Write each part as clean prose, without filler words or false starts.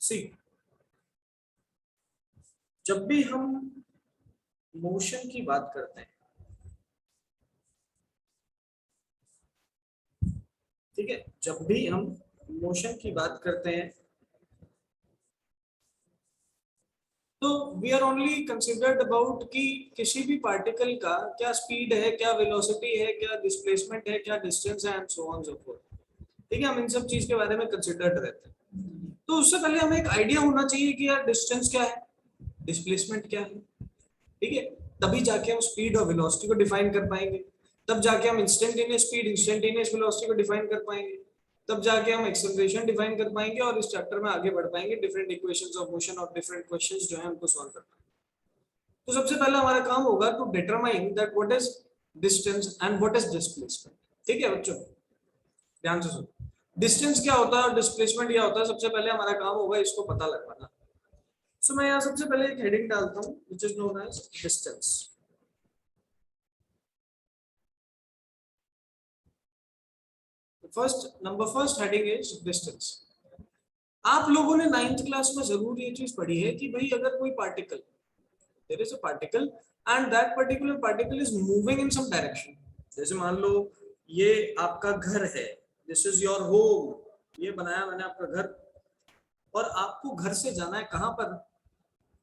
सी, जब भी हम मोशन की बात करते हैं, ठीक है, जब भी हम मोशन की बात करते हैं तो we are only considered about कि किसी भी पार्टिकल का क्या स्पीड है, क्या वेलोसिटी है, क्या डिस्प्लेसमेंट है, क्या डिस्टेंस है and so on so fourth. ठीक है, हम इन सब चीज के बारे में कंसिडर्ड रहते हैं। तो उससे पहले हमें एक आइडिया होना चाहिए कि यार डिस्टेंस क्या है, डिस्प्लेसमेंट क्या है। ठीक है, तभी जाके हम स्पीड और वेलोसिटी को डिफाइन कर पाएंगे, तब जाके हम इंस्टेंटेनियस स्पीड, इंस्टेंटेनियस वेलोसिटी को डिफाइन कर पाएंगे, तब जाके हम एक्सेलरेशन डिफाइन कर पाएंगे और इस चैप्टर में आगे बढ़ पाएंगे, डिफरेंट इक्वेशंस ऑफ मोशन और डिफरेंट क्वेश्चंस जो है उनको सॉल्व कर पाएंगे। तो सबसे पहला हमारा काम होगा to determine that what is distance and what is displacement. ठीक है बच्चों, ध्यान से सुनो, डिस्टेंस क्या होता है और डिस्प्लेसमेंट क्या होता है, सबसे पहले हमारा काम होगा इसको पता लगाना। सो मैं यहाँ सबसे पहले एक हेडिंग डालता हूँ which is known as distance. First heading is distance. आप लोगों ने 9th क्लास में जरूर ये चीज पढ़ी है कि भाई अगर कोई particle, there is a particle and that particular particle is moving in some direction. जैसे मान लो ये आपका घर है, दिस इज योर होम, ये बनाया मैंने आपका घर, और आपको घर से जाना है कहां पर,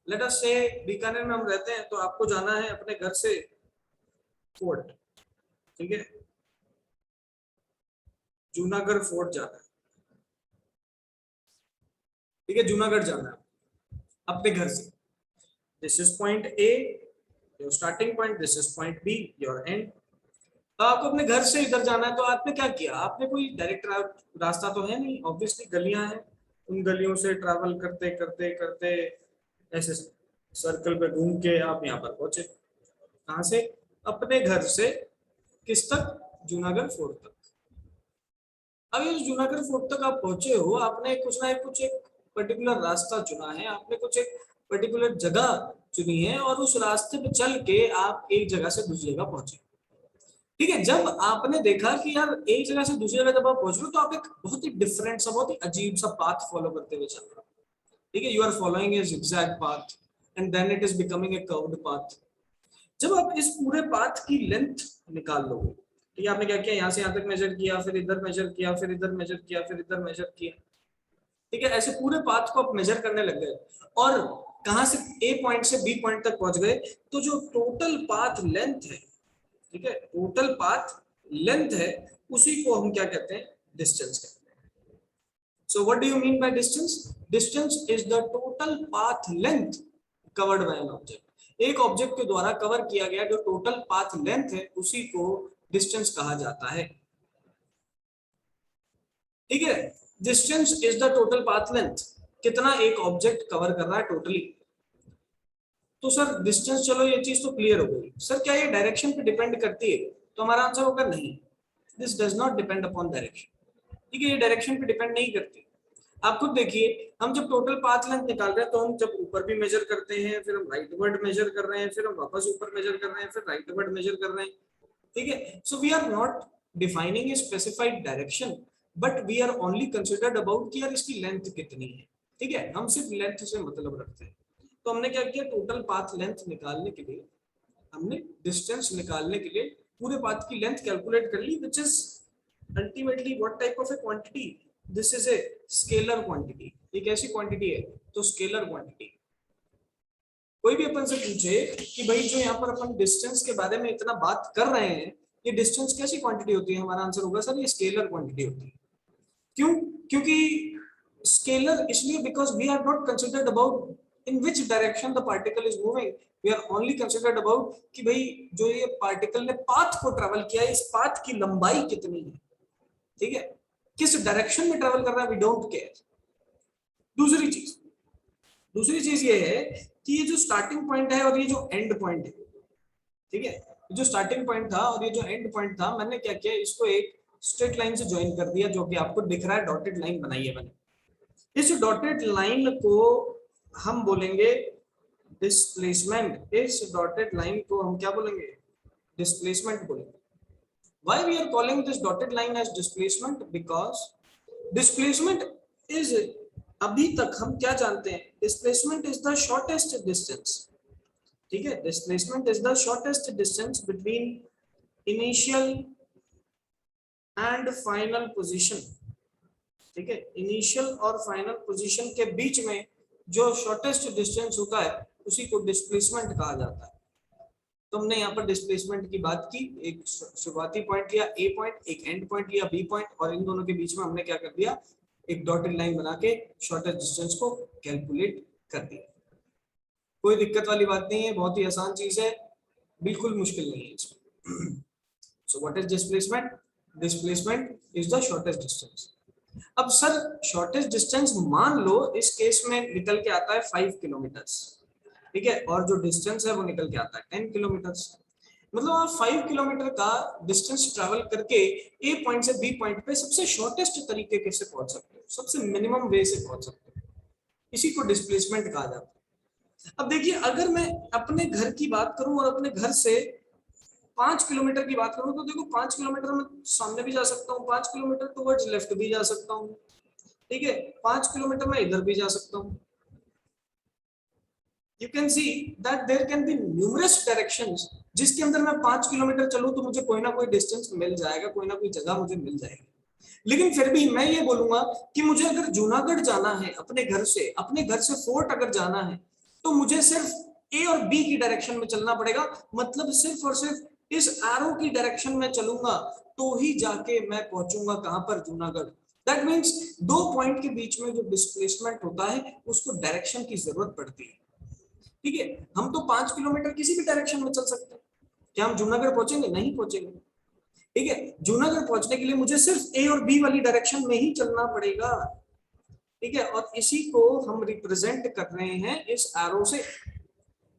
लेट अस से बीकानेर में हम रहते हैं, तो आपको जाना है अपने घर से फोर्ट, ठीक है, जूनागढ़ फोर्ट जाना है, ठीक है, जूनागढ़ जाना है अपने घर से। This is point A, your starting point, this is point B, your end. तो आपको अपने घर से इधर जाना है, तो आपने क्या किया, आपने कोई डायरेक्ट रास्ता तो है नहीं, ऑब्वियसली गलियां हैं, उन गलियों से ट्रैवल करते करते करते ऐसे सर्कल पे घूम के आप यहाँ पर पहुंचे। कहाँ से, अपने घर से किस तक, जूनागढ़ फोर्ट तक। अब ये जूनागढ़ फोर्ट तक आप पहुंचे हो, आपने कुछ ना कुछ एक पर्टिकुलर रास्ता चुना है, आपने कुछ एक पर्टिकुलर जगह चुनी है और उस रास्ते पे चल के आप एक जगह से दूसरी जगह पहुंचे। ठीक है, जब आपने देखा कि यार एक जगह से दूसरी जगह जब आप पहुंच रहे हो तो आप एक बहुत ही डिफरेंट सा, बहुत ही अजीब सा पाथ फॉलो करते हुए चल रहे हो। ठीक है, you are following a zigzag path and then it is becoming a curved path. जब आप इस पूरे पाथ की लेंथ निकाल लोगे, ठीक है, आपने क्या किया, यहाँ से यहाँ तक मेजर किया, फिर इधर मेजर किया, फिर इधर मेजर किया, फिर इधर मेजर किया, ठीक है, ऐसे पूरे पाथ को आप मेजर करने लग गए और कहां से ए पॉइंट से बी पॉइंट तक पहुंच गए, तो जो टोटल पाथ लेंथ है, ठीक है, टोटल पाथ लेंथ है, उसी को हम क्या कहते हैं, डिस्टेंस कहते हैं। So what do you mean by distance? Distance is the total path length covered by an object. एक ऑब्जेक्ट के द्वारा कवर किया गया जो टोटल पाथ लेंथ है उसी को डिस्टेंस कहा जाता है। ठीक है, distance is the total path length, कितना एक ऑब्जेक्ट कवर कर रहा है टोटली। तो सर डिस्टेंस, चलो ये चीज तो क्लियर हो गई, सर क्या ये डायरेक्शन पे डिपेंड करती है? तो हमारा आंसर होगा नहीं, this does not depend upon direction. ठीक है, ये डायरेक्शन पे डिपेंड नहीं करती। आप खुद देखिए, हम जब टोटल पाथ लेंथ निकाल रहे हैं तो हम जब ऊपर भी मेजर करते हैं, फिर हम राइटवर्ड मेजर कर रहे हैं, फिर हम वापस ऊपर मेजर कर रहे हैं, फिर राइटवर्ड मेजर कर रहे हैं। ठीक है, so we are not defining a specified direction, but we are only considered about कि यार इसकी लेंथ कितनी है। ठीक है, हम सिर्फ लेंथ से मतलब रखते हैं। तो हमने क्या किया, टोटल पाथ लेंथ निकालने के लिए हमने डिस्टेंस निकालने के लिए पूरे पाथ की लेंथ कैलकुलेट कर ली, which is ultimately what type of a quantity, this is a scalar quantity. ये कैसी क्वांटिटी है, तो स्केलर क्वांटिटी। कोई भी अपन से पूछे कि भाई जो यहाँ पर अपन डिस्टेंस के बारे में इतना बात कर रहे हैं, ये डिस्टेंस कैसी क्वांटिटी होती है, हमारा आंसर होगा सर ये स्केलर क्वांटिटी होती है। क्यों? क्योंकि स्केलर इसलिए because we are not considered about in which direction the particle is moving, we are only considered about कि भाई जो ये पार्टिकल ने पाथ को ट्रेवल किया है, इस पाथ की लंबाई कितनी है। ठीक है, किस डायरेक्शन में ट्रेवल कर रहा है, वी डोंट केयर। दूसरी चीज, दूसरी चीज ये है कि ये जो स्टार्टिंग पॉइंट है और ये जो एंड पॉइंट है, ठीक है, जो स्टार्टिंग पॉइंट था और ये जो एंड पॉइंट था, मैंने क्या किया, इसको एक स्ट्रेट लाइन से ज्वाइन कर दिया, जो कि आपको दिख रहा है, डॉटेड लाइन बनाई है मैंने। इस डॉटेड लाइन को हम बोलेंगे डिस्प्लेसमेंट, इस डॉटेड लाइन को हम क्या बोलेंगे, डिस्प्लेसमेंट बोलेंगे। Why we are calling this dotted line as displacement? Because displacement is अभी तक हम क्या जानते हैं, displacement is the shortest distance, ठीक है, displacement is the shortest distance between initial and final position, ठीक है, इनिशियल और फाइनल पोजीशन के बीच में जो शॉर्टेस्ट डिस्टेंस होता है उसी को डिस्प्लेसमेंट कहा जाता है। तो हमने यहाँ पर डिस्प्लेसमेंट की बात की, एक शुरुआती पॉइंट लिया ए पॉइंट, एक एंड पॉइंट लिया बी पॉइंट, और इन दोनों के बीच में हमने क्या कर दिया, एक डॉटेड लाइन बना के शॉर्टेस्ट डिस्टेंस को कैलकुलेट कर दिया। कोई दिक्कत वाली बात नहीं है, बहुत ही आसान चीज है, बिल्कुल मुश्किल नहीं है इसमें। So what is displacement? Displacement is the shortest distance. अब सर शॉर्टेस्ट डिस्टेंस मान लो इस केस में निकल के आता है 5 किलोमीटर्स, ठीक है, और जो डिस्टेंस है वो निकल के आता है 10 किलोमीटर्स। मतलब आप 5 किलोमीटर का डिस्टेंस ट्रैवल करके ए पॉइंट से बी पॉइंट पे सबसे शॉर्टेस्ट तरीके से पहुंच सकते हो, सबसे मिनिमम वे से पहुंच सकते हो, इसी को डिस्प्लेसमेंट कहा जाता है। अब देखिए अगर मैं अपने घर की बात करूं और अपने घर से 5 किलोमीटर की बात करूं तो देखो 5 किलोमीटर में सामने भी जा सकता हूँ, 5 किलोमीटर टुवर्ड्स लेफ्ट भी जा सकता हूँ, ठीक है, 5 किलोमीटर में इधर भी जा सकता हूँ। You can see that there can be numerous directions जिसके अंदर मैं 5 किलोमीटर चलूं तो मुझे कोई ना कोई डिस्टेंस मिल जाएगा, कोई ना कोई जगह मुझे मिल जाएगी। लेकिन फिर भी मैं ये बोलूंगा कि मुझे अगर जूनागढ़ जाना है अपने घर से फोर्ट अगर जाना है तो मुझे सिर्फ ए और बी की डायरेक्शन में चलना पड़ेगा, मतलब सिर्फ और सिर्फ इस एरो की डायरेक्शन में चलूंगा तो ही जाके मैं पहुंचूंगा कहां पर, जूनागढ़। दैट मीन्स दो पॉइंट के बीच में जो डिस्प्लेसमेंट होता है उसको डायरेक्शन की जरूरत पड़ती है, ठीक है। हम तो 5 किलोमीटर किसी भी डायरेक्शन में चल सकते हैं, क्या हम जूनागढ़ पहुंचेंगे? नहीं पहुंचेंगे, ठीक है। जूनागढ़ पहुंचने के लिए मुझे सिर्फ ए और बी वाली डायरेक्शन में ही चलना पड़ेगा, ठीक है, और इसी को हम रिप्रेजेंट कर रहे हैं इस एरो से।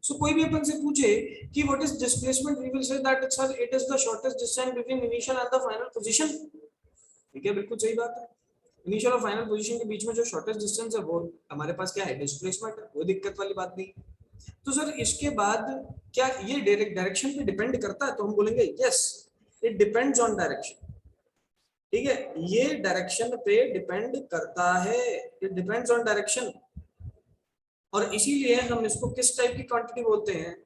सो कोई भी अपन से पूछे कि what is displacement, we will say that sir it is the shortest distance between initial and the final position, ठीक है, बिल्कुल सही बात है। इनिशियल और फाइनल पोजीशन के बीच में जो शॉर्टेस्ट डिस्टेंस है वो हमारे पास क्या है, डिस्प्लेसमेंट है, कोई दिक्कत वाली बात नहीं। तो सर इसके बाद क्या ये डायरेक्शन पे डिपेंड करता है? तो हम बोलेंगे yes, it depends on direction, ठीक है, ये डायरेक्शन पे डिपेंड करता है, इट डिपेंड्स ऑन डायरेक्शन। और इसीलिए हम इसको किस टाइप की क्वांटिटी बोलते हैं,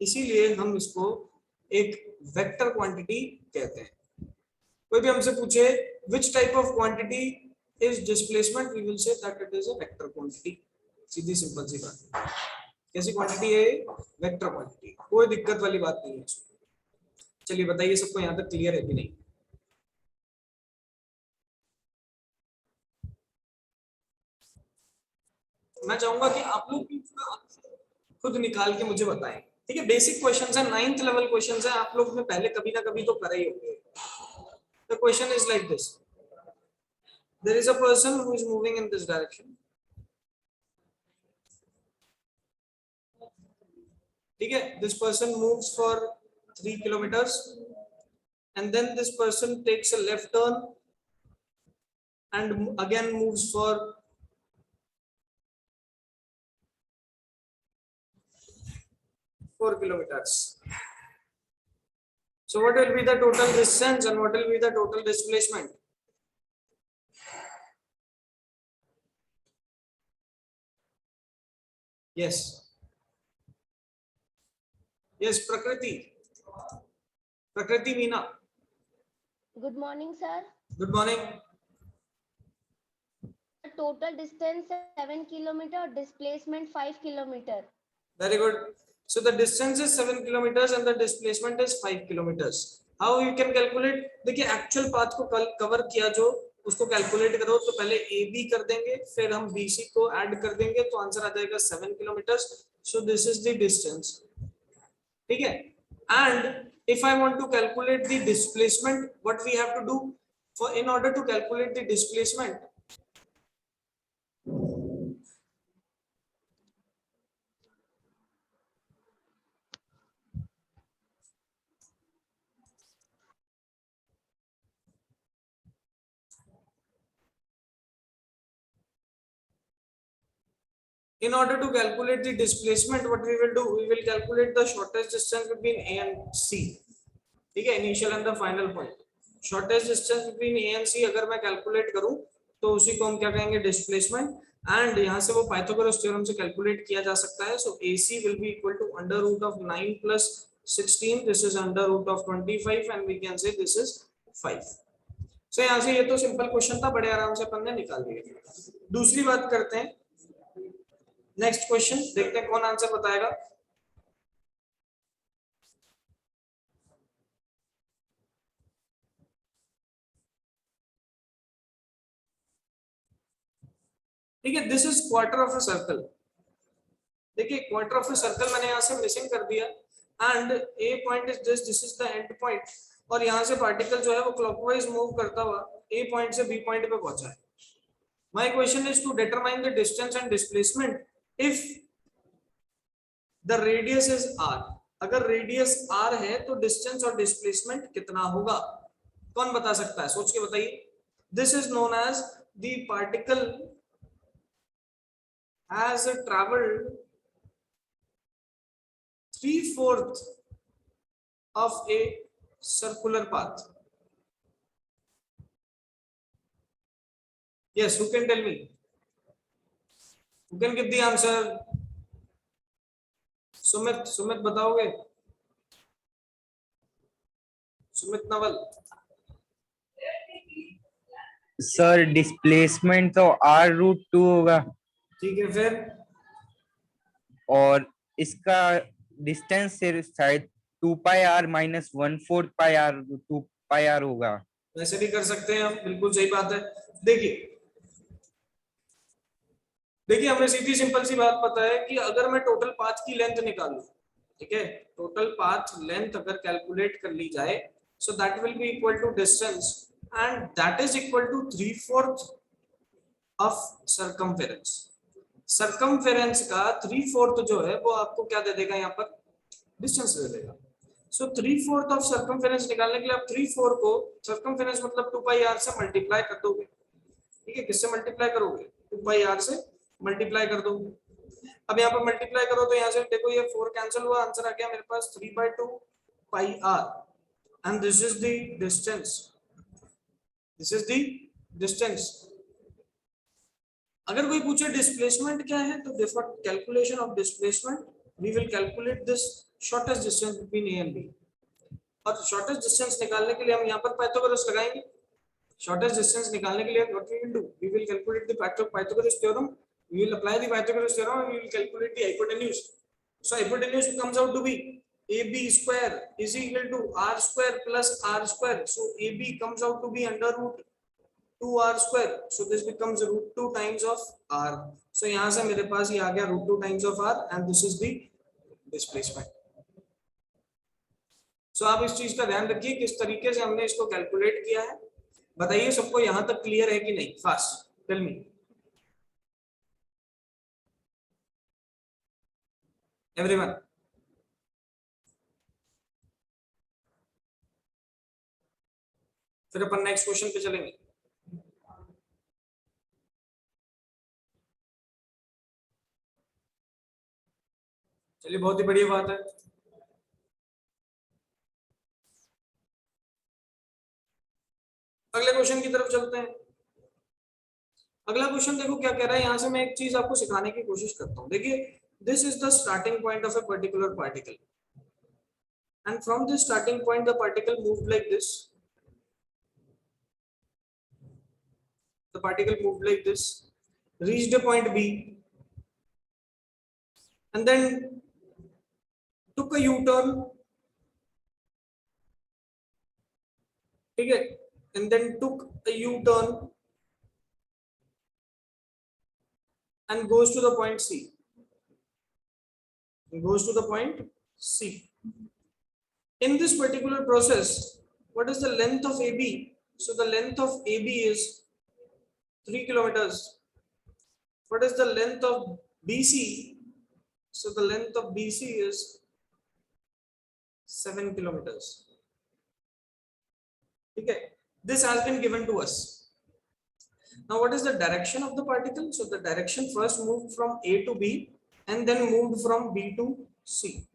इसीलिए हम इसको एक वेक्टर क्वांटिटी कहते हैं। कोई भी हमसे पूछे which type of quantity is displacement, we will say that it is a vector quantity. सीधी सिंपल सी बात, कैसी क्वांटिटी है? वेक्टर क्वांटिटी, कोई दिक्कत वाली बात नहीं है। चलिए बताइए सबको यहाँ तक क्लियर है कि नहीं? मैं चाहूंगा कि आप लोग खुद निकाल के मुझे बताएं, ठीक है, बेसिक क्वेश्चंस है, 9th लेवल क्वेश्चंस है, आप लोग ने पहले कभी ना कभी तो करा ही होंगे। The question is like this, there is a person who is moving in this direction, ठीक है, this person moves for 3 kilometers and then this person takes a left turn and again moves for 4 kilometers. So what will be the total distance and what will be the total displacement? Yes, yes, Prakriti Meena. Good morning, sir. Good morning. Total distance 7 kilometer, displacement 5 kilometer. Very good. So the distance is 7 kilometers and the displacement is 5 kilometers. How you can calculate? देखिए actual path को cover किया जो उसको calculate करो तो पहले A B कर देंगे, फिर हम बी सी को ऐड कर देंगे तो आंसर आ जाएगा 7 kilometres. So this is the distance, ठीक है। And if I want to calculate the displacement, what we have to do for in order to calculate the displacement? In order to calculate the displacement, what we will do, we will calculate the shortest distance between A and C, ठीक है, initial and the final point. Shortest distance between A and C अगर मैं calculate करूं तो उसी को हम क्या कहेंगे, डिस्प्लेसमेंट। एंड यहाँ से वो पाइथागोरस थ्योरम से कैलकुलेट किया जा सकता है। So AC will be equal to under root of 9 plus 16, this is under root of 25 and we can say this is 5। So यहाँ से ये तो सिंपल क्वेश्चन था, बड़े आराम से अपन ने निकाल दिया। दूसरी बात करते हैं, नेक्स्ट क्वेश्चन देखते हैं कौन आंसर बताएगा। ठीक है, this is quarter of a circle. देखिए क्वार्टर ऑफ अ सर्कल मैंने यहाँ से मिसिंग कर दिया and A point is this, this is the end point, और यहाँ से पार्टिकल जो है वो क्लॉकवाइज मूव करता हुआ ए पॉइंट से बी पॉइंट पे पहुंचा है। My question is to determine the distance and displacement if the radius is r. अगर रेडियस आर है तो डिस्टेंस और डिस्प्लेसमेंट कितना होगा, कौन बता सकता है, सोच के बताइए। This is known as the particle has traveled 3/4 of a circular path. Yes, who can tell me? Who can give the answer? Sumit बताओगे? सुमित नवल। सर डिस्प्लेसमेंट तो r√2 होगा, ठीक है, फिर और इसका डिस्टेंस से शायद 2πr - 1/4 πr 2πr होगा। वैसे भी कर सकते हैं हम, बिल्कुल सही बात है। देखिए हमें सीधी सिंपल सी बात पता है कि अगर मैं टोटल पाथ की लेंथ निकालूं, ठीक है, टोटल पाथ लेंथ अगर कैलकुलेट कर ली जाए, so that will be equal to distance and that is equal to 3/4 of circumference. Circumference का 3/4 जो है वो आपको क्या दे देगा, यहाँ पर डिस्टेंस दे देगा। सो 3/4 ऑफ सर्कमफेरेंस निकालने के लिए आप 3/4 को, सर्कमफेरेंस मतलब 2πr से मल्टीप्लाई कर दोगे। ठीक है, किससे मल्टीप्लाई करोगे, 2πr से मल्टीप्लाई कर दो। अब यहाँ पर मल्टीप्लाई करो तो यहाँ से देखो ये 4 कैंसिल हुआ, आंसर आ गया मेरे पास 3/2πr and this is the distance, this is the distance. अगर कोई पूछे डिस्प्लेसमेंट क्या है, तो for calculation of displacement we will calculate this shortest distance between A and B, और शॉर्टेस्ट डिस्टेंस निकालने के लिए हम यहाँ पर पाइथागोरस लगाएंगे। शॉर्टेस्ट डिस्टेंस निकालने के लिए what we will do, we will calculate the Pythagoras theorem, we will apply the Pythagoras theorem and we will calculate the hypotenuse. So hypotenuse comes out to be AB square is equal to R square plus R square. So AB comes out to be under root 2R square. So this becomes root 2 times of R. So यहाँ से मेरे पास ये आ गया root 2 times of R and this is the displacement. So आप इस चीज का ध्यान रखिए किस तरीके से हमने इसको कैलकुलेट किया है। बताइए सबको यहाँ तक क्लियर है कि नहीं, फास्ट टेल मी। Everyone. फिर अपन नेक्स्ट क्वेश्चन पे चलेंगे। चलिए बहुत ही बढ़िया बात है। अगले क्वेश्चन की तरफ चलते हैं। अगला क्वेश्चन देखो क्या कह रहा है, यहां से मैं एक चीज आपको सिखाने की कोशिश करता हूं। देखिए this is the starting point of a particular particle and from this starting point the particle moved like this, the particle moved like this, reached a point B and then took a U-turn, ठीक है, and then took a U-turn and goes to the point C, goes to the point C. In this particular process, what is the length of AB? So the length of AB is 3 kilometers. What is the length of BC? So the length of BC is 7 kilometers. Okay, this has been given to us. Now what is the direction of the particle? So the direction first moved from A to B and then moved from B to C.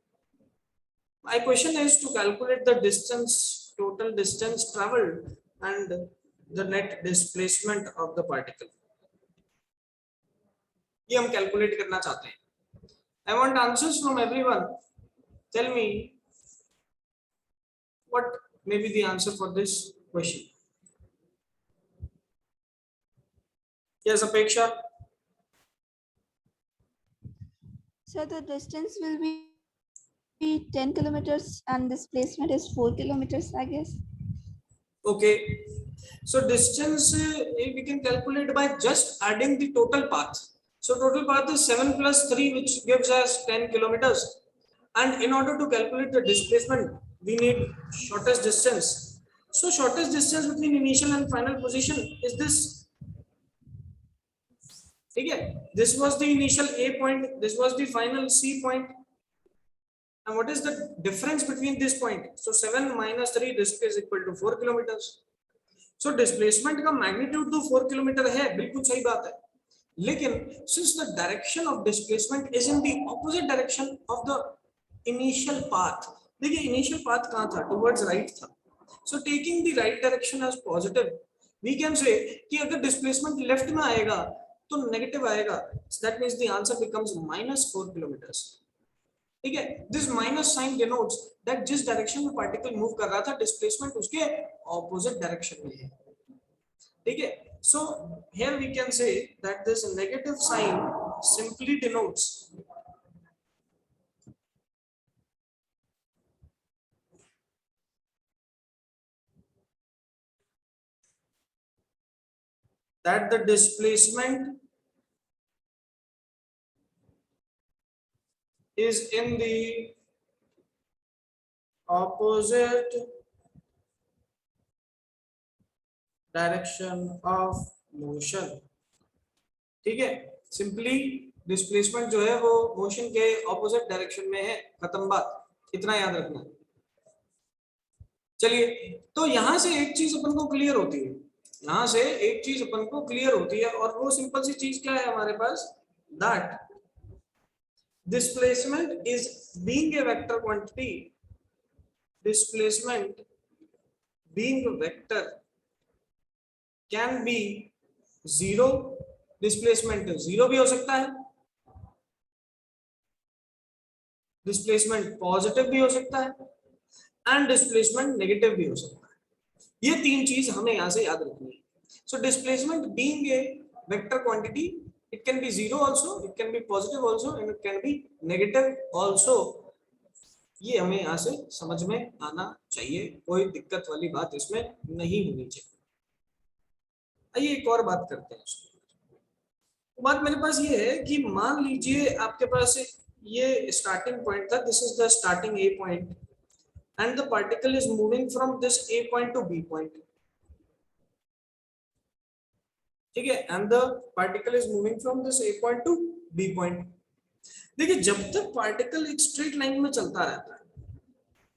My question is to calculate the distance, total distance traveled and the net displacement of the particle, ये हम calculate करना चाहते हैं। I want answers from everyone, tell me what may be the answer for this question. Yes Apeksha. So the distance will be 10 kilometers and displacement is 4 kilometers, I guess. Okay, so distance we can calculate by just adding the total path. So total path is 7 plus 3, which gives us 10 kilometers. And in order to calculate the displacement, we need shortest distance. So shortest distance between initial and final position is this. Okay, this was the initial A point, this was the final C point. And what is the difference between this point? So 7 minus 3, this is equal to 4 kilometers. So displacement का magnitude तो 4 kilometre है, बिल्कुल सही बात है, लेकिन since the direction of displacement is in the opposite direction of the initial path, देखिए initial path कहाँ था, towards right था, so taking the right direction as positive, we can say कि अगर displacement left में आएगा तो negative आएगा, that means the answer becomes minus 4 kilometers. ठीक है, this minus sign denotes that जिस डायरेक्शन में पार्टिकल मूव कर रहा था डिस्प्लेसमेंट उसके ऑपोजिट डायरेक्शन में है। ठीक है, so here we can say that this negative sign simply denotes that the displacement is in the opposite direction of motion। ठीक है, सिंपली डिस्प्लेसमेंट जो है वो मोशन के ऑपोजिट डायरेक्शन में है, खत्म बात, इतना याद रखना। चलिए, तो यहां से एक चीज अपन को क्लियर होती है, यहां से एक चीज अपन को क्लियर होती है, और वो सिंपल सी चीज क्या है हमारे पास, that displacement is being a vector quantity, displacement being a vector can be zero, displacement zero भी हो सकता है, डिस्प्लेसमेंट पॉजिटिव भी हो सकता है, एंड डिस्प्लेसमेंट नेगेटिव भी हो सकता है। ये तीन चीज हमें यहां से याद रखनी है। So displacement being a vector quantity, it can be zero also, it can be positive also, and it can be negative also। ये हमें यहाँ से समझ में आना चाहिए, कोई दिक्कत वाली बात इसमें नहीं होनी चाहिए। आइए एक और बात करते हैं। बात मेरे पास ये है कि मान लीजिए आपके पास ये स्टार्टिंग पॉइंट था, this is the starting A point, and the particle is moving from this A point to B point. ठीक है, and the particle is moving from this A point to B point. देखिए, जब तक particle एक straight line में चलता रहता है,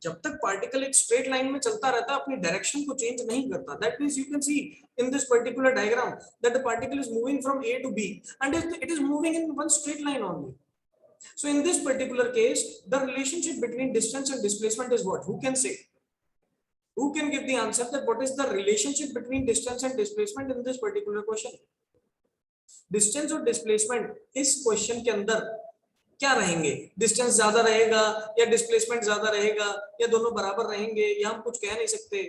जब तक पार्टिकल एक स्ट्रेट लाइन में चलता रहता है, अपनी डायरेक्शन को चेंज नहीं करता, that means you can see in this particular diagram that the particle is moving from A to B and it is moving in one straight line only. So in this particular case, the relationship between distance and displacement is what? Who can say? Who can give the answer that what is the relationship between distance and displacement in this particular question? Distance और displacement इस question के अंदर क्या रहेंगे? Distance ज्यादा रहेगा या displacement ज्यादा रहेगा या दोनों बराबर रहेंगे, या हम कुछ कह नहीं सकते?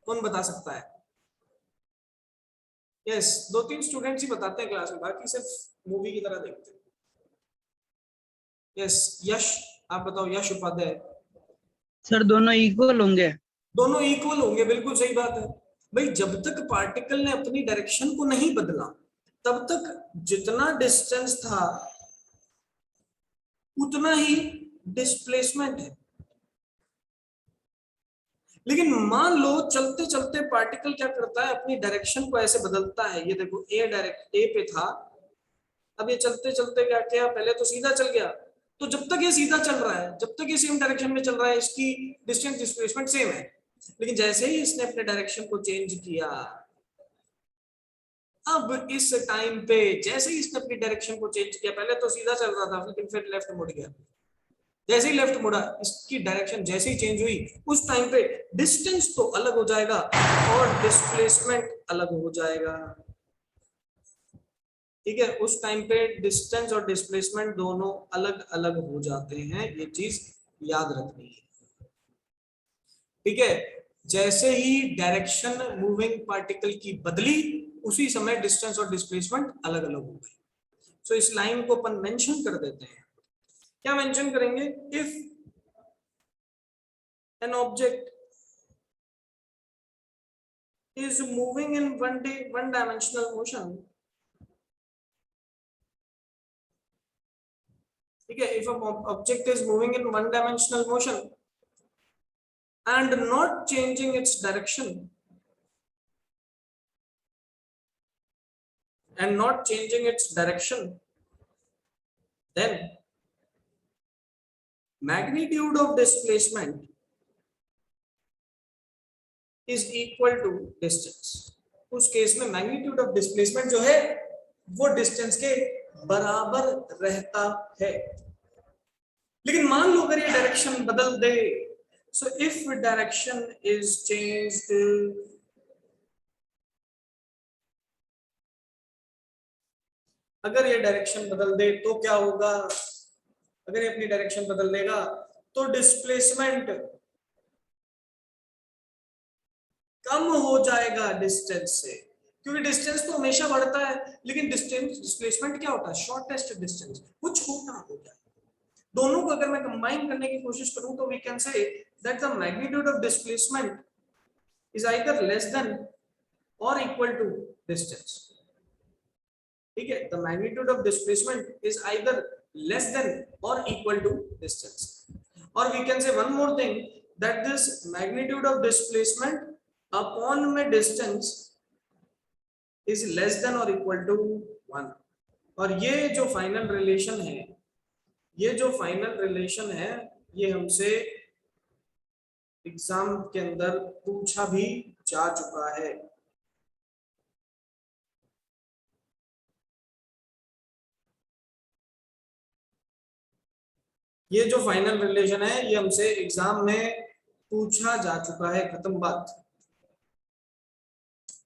कौन बता सकता है? Yes, 2-3 स्टूडेंट्स ही बताते हैं क्लास में, बाकी सिर्फ मूवी की तरह देखते हैं। यस यश, आप बताओ। यश उपाध्याय। सर दोनों इक्वल होंगे। दोनों इक्वल होंगे, बिल्कुल सही बात है भाई। जब तक पार्टिकल ने अपनी डायरेक्शन को नहीं बदला तब तक जितना डिस्टेंस था उतना ही डिस्प्लेसमेंट है। लेकिन मान लो चलते चलते पार्टिकल क्या करता है, अपनी डायरेक्शन को ऐसे बदलता है। ये देखो, ए पे था, अब ये चलते चलते क्या किया, पहले तो सीधा चल गया, तो जब तक ये सीधा चल रहा है, जब तक ये सेम डायरेक्शन में चल रहा है, इसकी डिस्टेंस डिस्प्लेसमेंट सेम है। लेकिन जैसे ही इसने अपने डायरेक्शन को चेंज किया, अब इस टाइम पे जैसे ही इसने अपनी डायरेक्शन को चेंज किया, पहले तो सीधा चल रहा था लेकिन फिर लेफ्ट मुड़ गया, जैसे ही लेफ्ट मुड़ा, इसकी डायरेक्शन जैसे ही चेंज हुई, उस टाइम पे डिस्टेंस तो अलग हो जाएगा और डिस्प्लेसमेंट अलग हो जाएगा। ठीक है, उस टाइम पे डिस्टेंस और डिस्प्लेसमेंट दोनों अलग अलग हो जाते हैं, ये चीज याद रखनी है। ठीक है, जैसे ही डायरेक्शन मूविंग पार्टिकल की बदली, उसी समय डिस्टेंस और डिस्प्लेसमेंट अलग अलग हो गई। सो इस लाइन को अपन मेंशन कर देते हैं। क्या मेंशन करेंगे? If an object is moving in one dimensional motion, ठीक है, if an object is moving in one dimensional motion and not changing its direction then magnitude of displacement is equal to distance। उस case में magnitude of displacement जो है वो distance के बराबर रहता है। लेकिन मान लो अगर ये डायरेक्शन बदल दे, so if direction is changed, अगर ये डायरेक्शन बदल दे तो क्या होगा? अगर ये अपनी डायरेक्शन बदल देगा तो डिस्प्लेसमेंट कम हो जाएगा डिस्टेंस से, क्योंकि डिस्टेंस तो हमेशा बढ़ता है, लेकिन डिस्प्लेसमेंट क्या होता है? शॉर्टेस्ट डिस्टेंस, वो छोटा हो जाएगा। दोनों को अगर मैं कंबाइन करने की कोशिश करूं तो we can say that the magnitude of displacement is either less than और इक्वल टू डिस्टेंस। ठीक है, the magnitude of displacement is either less than और इक्वल टू डिस्टेंस। और we can say one more thing, that this magnitude of displacement upon में distance is less than और equal to 1। और ये जो final relation है, ये हमसे एग्जाम के अंदर पूछा भी जा चुका है। ये जो फाइनल रिलेशन है ये हमसे एग्जाम में पूछा जा चुका है, खत्म बात।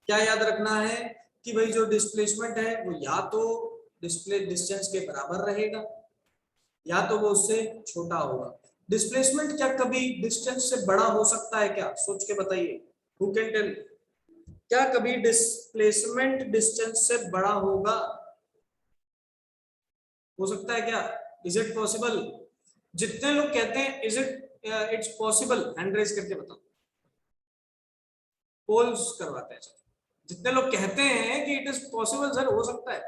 क्या याद रखना है कि भाई जो डिस्प्लेसमेंट है वो या तो डिस्प्ले डिस्टेंस के बराबर रहेगा या तो वो उससे छोटा होगा। डिस्प्लेसमेंट क्या कभी डिस्टेंस से बड़ा हो सकता है क्या? सोच के बताइए, हु कैन टेल? क्या कभी डिस्प्लेसमेंट डिस्टेंस से बड़ा होगा? हो सकता है क्या? Is it possible? जितने लोग कहते हैं is it's possible, hand raise करके बताओ, पोल्स करवाते हैं। जितने लोग कहते हैं कि इट इज पॉसिबल, सर हो सकता है,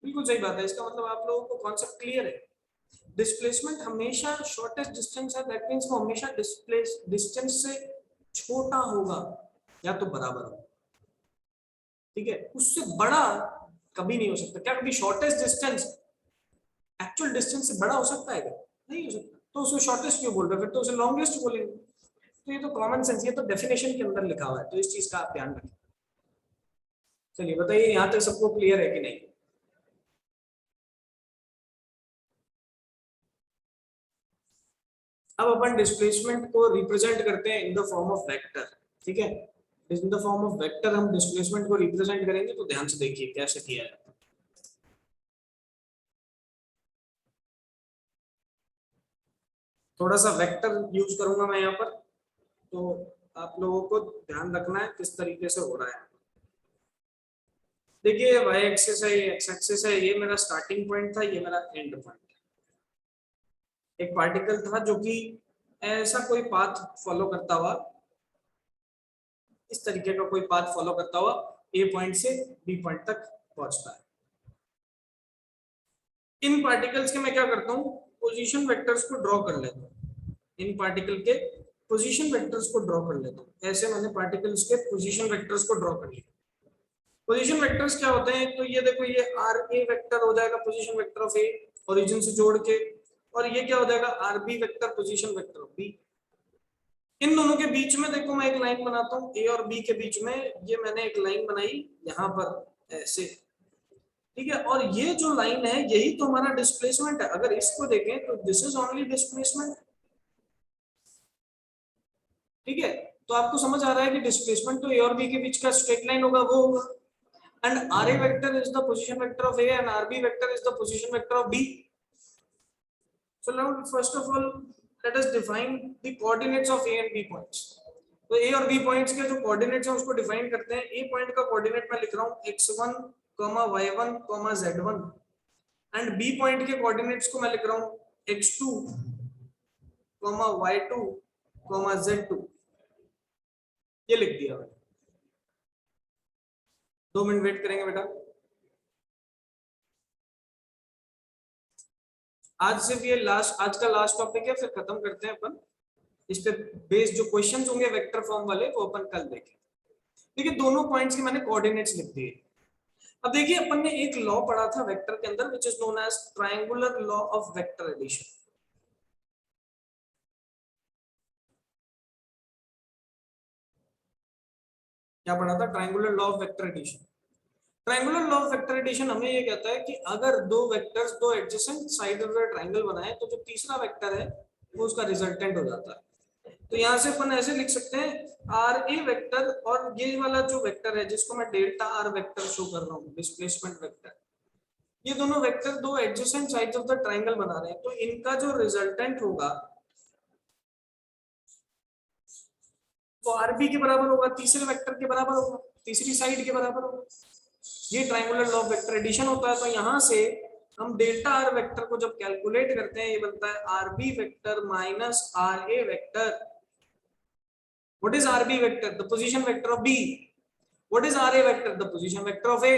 बिल्कुल सही बात है। इसका मतलब आप लोगों को कॉन्सेप्ट क्लियर है। डिस्प्लेसमेंट हमेशा शॉर्टेस्ट डिस्टेंस है, दैट मींस वो हमेशा डिस्टेंस से छोटा होगा या तो बराबर होगा। ठीक है, उससे बड़ा कभी नहीं हो सकता। क्या कभी शॉर्टेस्ट डिस्टेंस एक्चुअल डिस्टेंस से बड़ा हो सकता है क्या? नहीं हो सकता। तो उसको शॉर्टेस्ट क्यों बोल रहे हैं? फिर तो उसे लॉन्गेस्ट बोलेंगे। तो ये तो कॉमन सेंस, ये तो डेफिनेशन के अंदर लिखा हुआ है, तो इस चीज का आप ध्यान रखें। चलिए बताइए, यहां तक सबको क्लियर है कि नहीं? अब अपन डिस्प्लेसमेंट को रिप्रेजेंट करते हैं in the form of vector. ठीक है, in the form of vector हम डिस्प्लेसमेंट को रिप्रेजेंट करेंगे। तो ध्यान से देखिए कैसे किया है। थोड़ा सा वेक्टर यूज करूंगा मैं यहाँ पर, तो आप लोगों को ध्यान रखना है किस तरीके से हो रहा है। देखिए, वाई एक्सिस है, ये एक्स एक्सिस है, ये मेरा स्टार्टिंग पॉइंट था, ये मेरा एंड पॉइंट। एक पार्टिकल था जो कि ऐसा कोई पाथ फॉलो करता हुआ, इस तरीके का कोई पाथ फॉलो करता हुआ ए पॉइंट से बी पॉइंट तक पहुंचता है। इन पार्टिकल्स के मैं क्या करता हूँ, पोजीशन वेक्टर्स को ड्रॉ कर लेता हूँ। इन पार्टिकल के पोजीशन वेक्टर्स को ड्रॉ कर लेता हूँ। ऐसे मैंने पार्टिकल्स के पोजीशन वेक्टर्स को ड्रॉ कर लिया। पोजीशन वेक्टर्स क्या होते हैं? तो ये देखो, ये आर ए वेक्टर हो जाएगा, position vector of A, origin से जोड़ के। और ये क्या हो जाएगा? R B vector, position vector of B. इन दोनों के बीच में देखो मैं एक लाइन बनाता हूँ, ए और बी के बीच में। ये मैंने एक लाइन बनाई यहाँ पर ऐसे, ठीक है, और ये जो लाइन है यही तो हमारा डिस्प्लेसमेंट है। अगर इसको देखें तो दिस इज ओनली डिस्प्लेसमेंट। ठीक है, तो आपको समझ आ रहा है कि डिस्प्लेसमेंट तो ए और बी के बीच का स्ट्रेट लाइन होगा, वो होगा। And r A vector is the position vector of A and r B vector is the position vector of B. So now first of all let us define the coordinates of A and B points. तो A और B points के जो coordinates हैं उसको define करते हैं। ए point का coordinate मैं लिख रहा हूं x1, y1, z1 and B point के कोऑर्डिनेट्स को मैं लिख रहा हूं x2, y2, z2। ये लिख दिया मैंने। 2 मिनट वेट करेंगे बेटा। आज सिर्फ ये आज का लास्ट टॉपिक है, फिर खत्म करते हैं अपन। इस पे बेस्ड जो क्वेश्चंस होंगे वेक्टर फॉर्म वाले वो अपन कल देखेंगे। देखिए दोनों पॉइंट्स के मैंने कोऑर्डिनेट्स लिख दिए। अब देखिए अपन ने एक लॉ पढ़ा था वेक्टर के अंदर which is known as triangular law of vector addition. क्या पढ़ा था? Triangular law of vector addition. Triangular law of vector addition हमें ये कहता है कि अगर दो वेक्टर्स दो adjacent side of the triangle बनाए तो जो तीसरा वेक्टर है वो उसका रिजल्टेंट हो जाता है। तो यहाँ से अपन ऐसे लिख सकते हैं आर ए वेक्टर और ये वाला जो वेक्टर है जिसको मैं डेल्टा आर वेक्टर शो कर रहा हूँ, डिस्प्लेसमेंट वेक्टर, ये दोनों वेक्टर दो adjacent sides of the triangle बना रहे हैं। तो इनका जो रिजल्टेंट होगा वो आरबी के बराबर होगा, तीसरे वेक्टर के बराबर होगा, तीसरी साइड के बराबर होगा। ये triangular law of vector addition होता है। तो यहाँ से हम डेल्टा आर वेक्टर को जब कैलकुलेट करते हैं ये बनता है R B vector minus R A vector. What is R B vector? The position vector of B. What is R A vector? The position vector of A.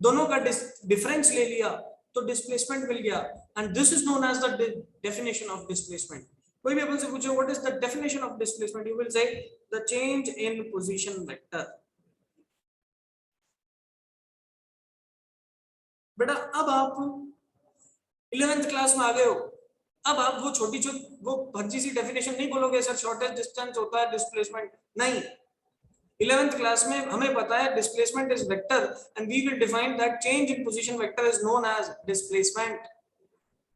दोनों का difference ले लिया तो डिस्प्लेसमेंट मिल गया and this is known as the definition of displacement. कोई भी अपन से पूछे what is the definition of displacement, you will say the change in position vector. बेटा अब आप 11th क्लास में आ गए हो, अब आप वो वो भज्जी सी डेफिनेशन नहीं बोलोगे सर शॉर्टेस्ट डिस्टेंस होता है डिस्प्लेसमेंट। नहीं, 11th क्लास में हमें पता है displacement is vector and we will define that change in position vector is known as displacement.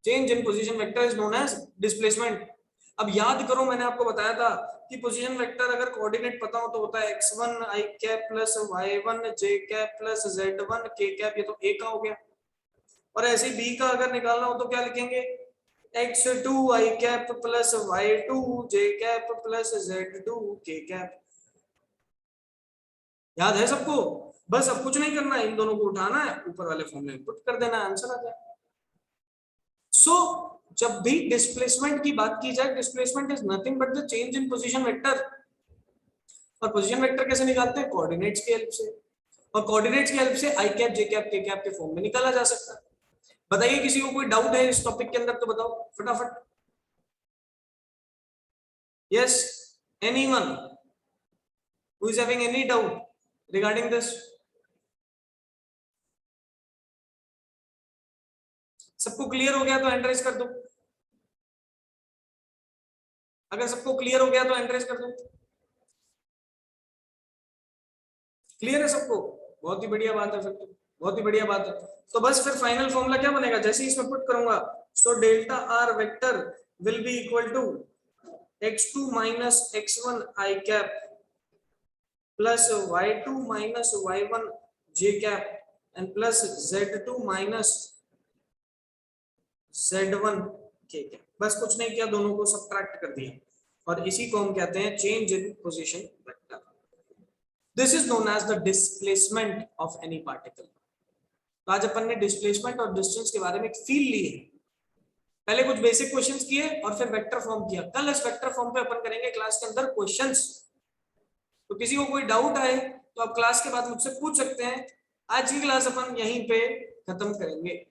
Change in position vector is known as displacement. अब याद करो मैंने आपको बताया था कि पोजीशन वेक्टर अगर कोऑर्डिनेट पता हो तो होता है x1 i cap plus y1 j cap plus z1 k cap, ये तो a का हो गया। और ऐसे b का अगर निकालना हो तो क्या लिखेंगे x2 i cap plus y2 j cap plus z2 k cap. याद है सबको? बस अब कुछ नहीं करना है, इन दोनों को उठाना है, ऊपर वाले फॉर्मूले में पुट कर देना है, आंसर आ जाए। सो जब भी डिस्प्लेसमेंट की बात की जाए, displacement is nothing but the change in position vector. और पोजीशन वेक्टर कैसे निकालते हैं? कोऑर्डिनेट्स की हेल्प से। और कोऑर्डिनेट्स की हेल्प से आई कैप जे कैप के कैप के फॉर्म में निकाला जा सकता है। बताइए किसी को कोई डाउट है इस टॉपिक के अंदर तो बताओ फटाफट। Yes, anyone who is having any doubt regarding this? सबको क्लियर हो गया तो हैंड रेज कर दो। अगर सबको क्लियर हो गया तो हैंड रेज कर दो। क्लियर है सबको? बहुत ही बढ़िया बात है, फिर तो बहुत ही बढ़िया बात है। तो बस फिर फाइनल फॉर्मूला क्या बनेगा जैसे ही इसमें पुट करूंगा, so delta r vector will be equal to x2 minus x1 i cap plus y2 minus y1 j cap and plus z2 minus z1 k cap. बस कुछ नहीं किया, दोनों को सबट्रैक्ट कर दिया और इसी को हम कहते हैं change in position vector. This is known as the displacement of any particle. तो आज अपन ने डिस्प्लेसमेंट और डिस्टेंस के बारे में एक फील ली है। पहले कुछ बेसिक क्वेश्चंस किए और फिर वेक्टर फॉर्म किया। कल इस वेक्टर फॉर्म पे अपन करेंगे क्लास के अंदर क्वेश्चंस। तो किसी को कोई डाउट आए तो आप क्लास के बाद मुझसे पूछ सकते हैं। आज की क्लास अपन यहीं पे खत्म करेंगे।